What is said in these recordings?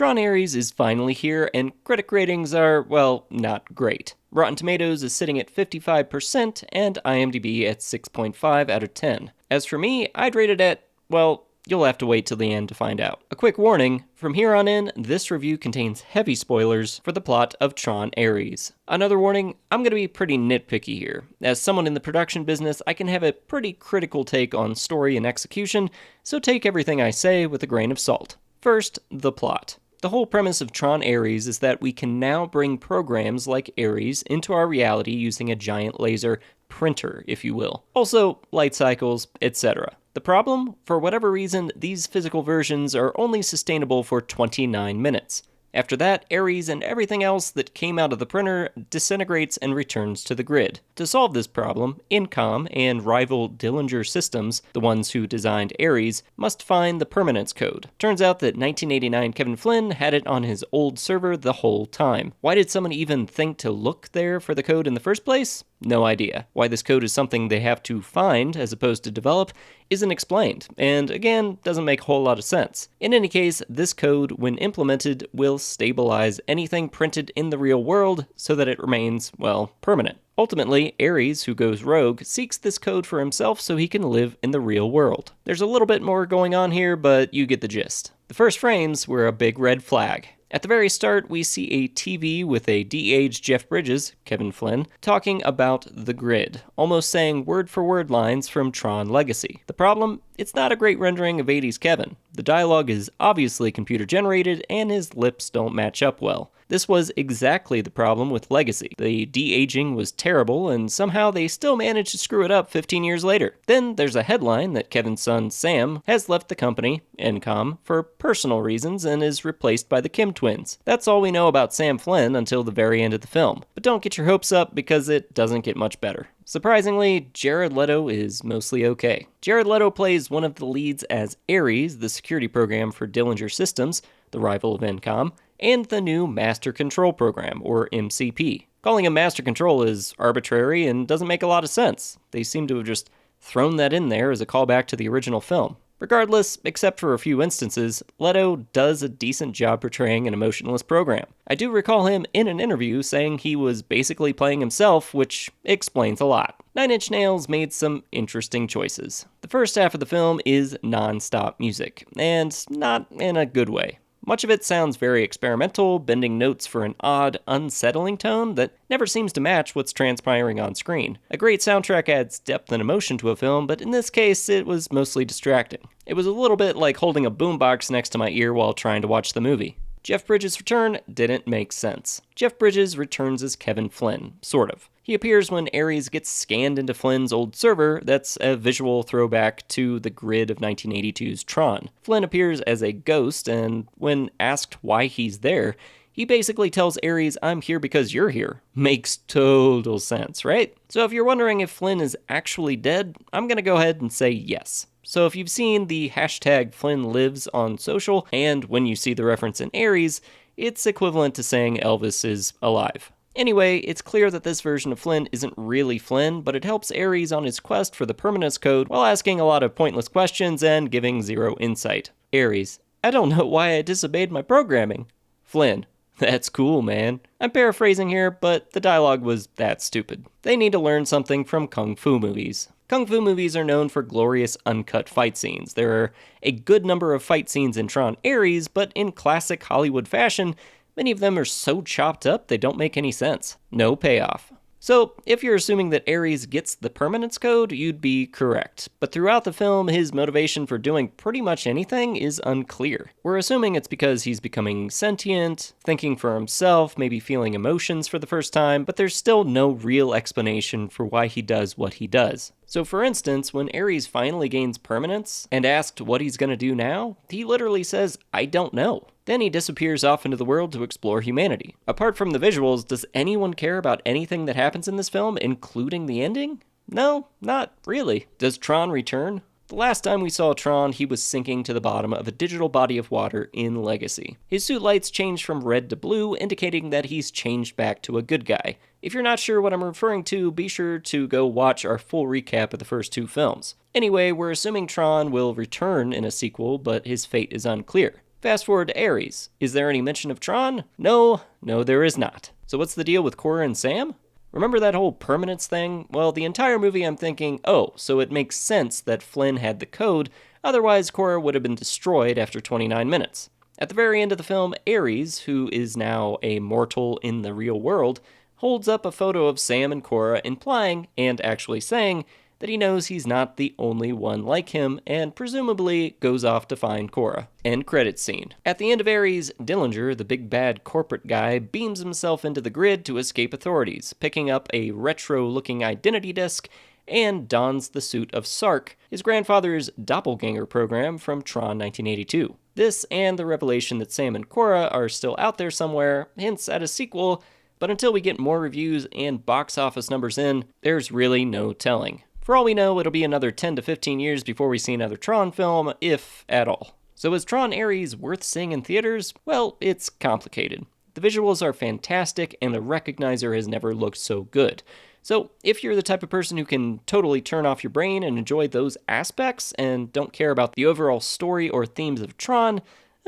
Tron Ares is finally here, and critic ratings are, well, not great. Rotten Tomatoes is sitting at 55%, and IMDb at 6.5 out of 10. As for me, I'd rate it at, well, you'll have to wait till the end to find out. A quick warning, from here on in, this review contains heavy spoilers for the plot of Tron Ares. Another warning, I'm going to be pretty nitpicky here. As someone in the production business, I can have a pretty critical take on story and execution, so take everything I say with a grain of salt. First, the plot. The whole premise of Tron Ares is that we can now bring programs like Ares into our reality using a giant laser printer, if you will. Also, light cycles, etc. The problem? For whatever reason, these physical versions are only sustainable for 29 minutes. After that, Ares and everything else that came out of the printer disintegrates and returns to the grid. To solve this problem, Incom and rival Dillinger Systems, the ones who designed Ares, must find the permanence code. Turns out that 1989 Kevin Flynn had it on his old server the whole time. Why did someone even think to look there for the code in the first place? No idea. Why this code is something they have to find as opposed to develop isn't explained, and again, doesn't make a whole lot of sense. In any case, this code, when implemented, will stabilize anything printed in the real world so that it remains, well, permanent. Ultimately, Ares, who goes rogue, seeks this code for himself so he can live in the real world. There's a little bit more going on here, but you get the gist. The first frames were a big red flag. At the very start, we see a TV with a de-aged Jeff Bridges, Kevin Flynn, talking about the grid, almost saying word-for-word lines from Tron Legacy. The problem? It's not a great rendering of 80s Kevin. The dialogue is obviously computer-generated, and his lips don't match up well. This was exactly the problem with Legacy. The de-aging was terrible, and somehow they still managed to screw it up 15 years later. Then there's a headline that Kevin's son, Sam, has left the company, Incom, for personal reasons and is replaced by the Kim twins. That's all we know about Sam Flynn until the very end of the film. But don't get your hopes up because it doesn't get much better. Surprisingly, Jared Leto is mostly okay. Jared Leto plays one of the leads as Ares, the security program for Dillinger Systems, the rival of Incom, and the new Master Control Program, or MCP. Calling him Master Control is arbitrary and doesn't make a lot of sense. They seem to have just thrown that in there as a callback to the original film. Regardless, except for a few instances, Leto does a decent job portraying an emotionless program. I do recall him in an interview saying he was basically playing himself, which explains a lot. Nine Inch Nails made some interesting choices. The first half of the film is non-stop music, and not in a good way. Much of it sounds very experimental, bending notes for an odd, unsettling tone that never seems to match what's transpiring on screen. A great soundtrack adds depth and emotion to a film, but in this case, it was mostly distracting. It was a little bit like holding a boombox next to my ear while trying to watch the movie. Jeff Bridges' return didn't make sense. Jeff Bridges returns as Kevin Flynn, sort of. He appears when Ares gets scanned into Flynn's old server that's a visual throwback to the grid of 1982's Tron. Flynn appears as a ghost, and when asked why he's there, he basically tells Ares, "I'm here because you're here." Makes total sense, right? So if you're wondering if Flynn is actually dead, I'm gonna go ahead and say yes. So if you've seen the hashtag Flynn lives on social, and when you see the reference in Ares, it's equivalent to saying Elvis is alive. Anyway, it's clear that this version of Flynn isn't really Flynn, but it helps Ares on his quest for the permanence code while asking a lot of pointless questions and giving zero insight. Ares: "I don't know why I disobeyed my programming." Flynn: "That's cool, man." I'm paraphrasing here, but the dialogue was that stupid. They need to learn something from kung fu movies. Kung fu movies are known for glorious uncut fight scenes. There are a good number of fight scenes in Tron Ares, but in classic Hollywood fashion, many of them are so chopped up they don't make any sense. No payoff. So, if you're assuming that Ares gets the permanence code, you'd be correct. But throughout the film, his motivation for doing pretty much anything is unclear. We're assuming it's because he's becoming sentient, thinking for himself, maybe feeling emotions for the first time, but there's still no real explanation for why he does what he does. So for instance, when Ares finally gains permanence and asked what he's gonna do now, he literally says, "I don't know." Then he disappears off into the world to explore humanity. Apart from the visuals, does anyone care about anything that happens in this film, including the ending? No, not really. Does Tron return? The last time we saw Tron, he was sinking to the bottom of a digital body of water in Legacy. His suit lights changed from red to blue, indicating that he's changed back to a good guy. If you're not sure what I'm referring to, be sure to go watch our full recap of the first two films. Anyway, we're assuming Tron will return in a sequel, but his fate is unclear. Fast forward to Ares. Is there any mention of Tron? No, there is not. So what's the deal with Quorra and Sam? Remember that whole permanence thing? Well, the entire movie I'm thinking, oh, so it makes sense that Flynn had the code, otherwise Quorra would have been destroyed after 29 minutes. At the very end of the film, Ares, who is now a mortal in the real world, holds up a photo of Sam and Quorra, implying, and actually saying, that he knows he's not the only one like him, and presumably goes off to find Quorra. End credits scene. At the end of Ares, Dillinger, the big bad corporate guy, beams himself into the grid to escape authorities, picking up a retro-looking identity disc, and dons the suit of Sark, his grandfather's doppelganger program from Tron 1982. This, and the revelation that Sam and Quorra are still out there somewhere, hints at a sequel, but until we get more reviews and box office numbers in, there's really no telling. For all we know, it'll be another 10 to 15 years before we see another Tron film, if at all. So is Tron Ares worth seeing in theaters? Well, it's complicated. The visuals are fantastic, and the recognizer has never looked so good. So if you're the type of person who can totally turn off your brain and enjoy those aspects, and don't care about the overall story or themes of Tron,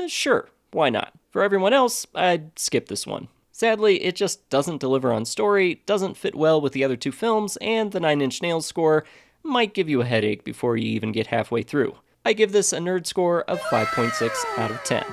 sure, why not? For everyone else, I'd skip this one. Sadly, it just doesn't deliver on story, doesn't fit well with the other two films, and the 9 Inch Nails score might give you a headache before you even get halfway through. I give this a nerd score of 5.6 out of 10.